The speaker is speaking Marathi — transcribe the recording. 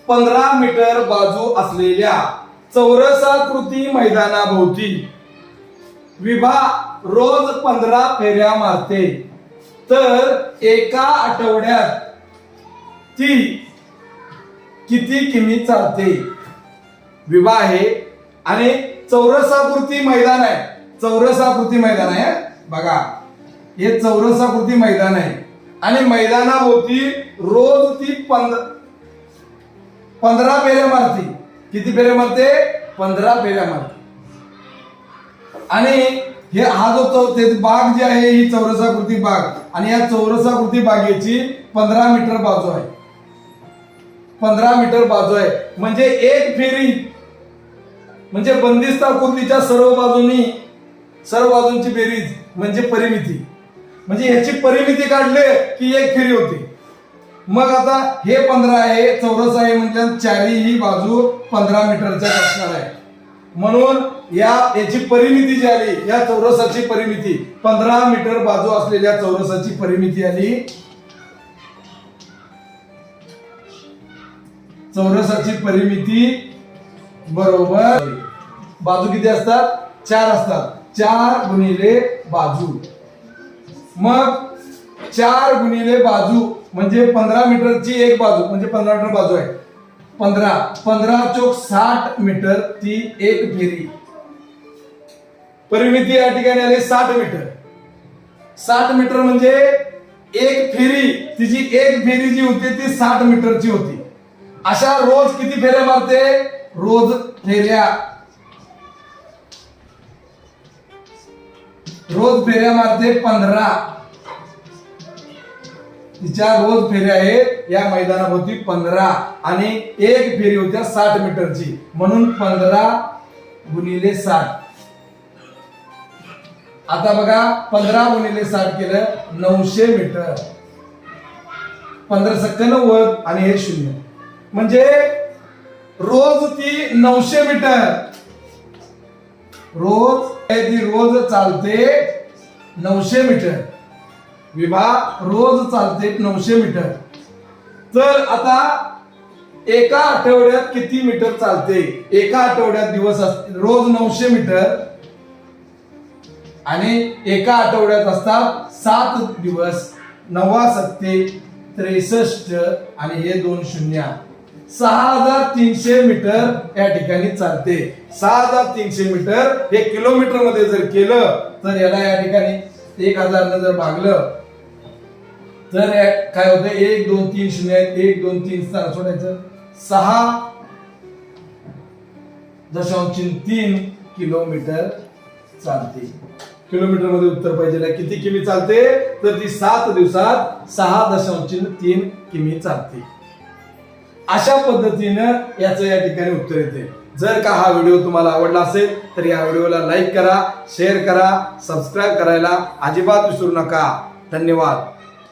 15 मीटर बाजू असलेल्या चौरसाकृती मैदानाभोवती विभा रोज 15 फेऱ्या मारते, तर एका आठवड्यात ती किती किमी चालते? विभा आहे आणि चौरसाकृती मैदान आहे. चौरसाकृती मैदान आहे बघा, हे चौरसाकृती मैदान आहे आणि मैदानाभोवती रोज ती 15 फेऱ्या मारते. किती फेऱ्या मारते? 15 फेऱ्या मारते. आणि हे हा जो बाग जे आहे ही चौरसाकृती बाग, आणि या चौरसाकृती बागेची 15 मीटर बाजू आहे. 15 मीटर बाजू आहे म्हणजे एक फेरी म्हणजे बंदिस्त आकृतीच्या सर्व बाजूंची बेरीज म्हणजे परिमिती. म्हणजे ह्याची परिमिती काढले की एक फेरी होती. मग आता हे 15 आहे, चौरस आहे म्हणजे चारही बाजू 15 मीटरच्या असणार आहे. म्हणून याची परिमिती जी आली, या चौरसाची परिमिती 15 मीटर बाजू असलेल्या चौरसाची परिमिती आली. चौरसाची परिमिती बरोबर बाजू किती असतात? 4 असतात. 4 गुणिले बाजू. मग 4 गुणिले बाजू म्हणजे 15 मीटरची एक बाजू म्हणजे 15 मीटर बाजू आहे. 15 चोक 60 मीटर ती एक फेरी. परिमिती या ठिकाणी आली 60 मीटर. 60 मीटर म्हणजे एक फेरी, तिची एक फेरी जी होती ती 60 मीटरची होती. अशा रोज किती फेऱ्या मारते? रोज फेऱ्या मारते 15. तिच्या रोज फेऱ्या आहेत या मैदानाभोवती 15 आणि एक फेरी होत्या 60 मीटरची, म्हणून 15 गुणिले 60. आता बघा 15 गुणिले 60 केलं 900 मीटर. 15 सक्क 90 आणि हे 0 म्हणजे रोज ती 900 मीटर. रोज चालते 900 मीटर. विभा रोज चालते 900 मीटर. तर आता एका आठवड्यात किती मीटर चालते? एका आठवड्यात दिवस असते रोज 900 मीटर आणि एका आठवड्यात असतात 7 दिवस. 9 सत्ते 63 आणि हे 2 शून्य 6300 मीटर या ठिकाणी चालते. 6300 मीटर हे किलोमीटर मध्ये जर केलं तर याला या ठिकाणी 1000 ने जर भागलं तर काय होतं? 1 2 3 0 1 2 3 स्थान सोडायचं 6.3 किलोमीटर चालते. किलोमीटर मध्ये उत्तर पाहिजे किती किमी चालते? तर ती 7 दिवसात 6.3 किमी चालते. अशा पद्धतीनं याचं या ठिकाणी उत्तर येते. जर का हा व्हिडिओ तुम्हाला आवडला असेल तर या व्हिडिओला लाईक करा, शेअर करा, सबस्क्राईब करायला अजिबात विसरू नका. धन्यवाद.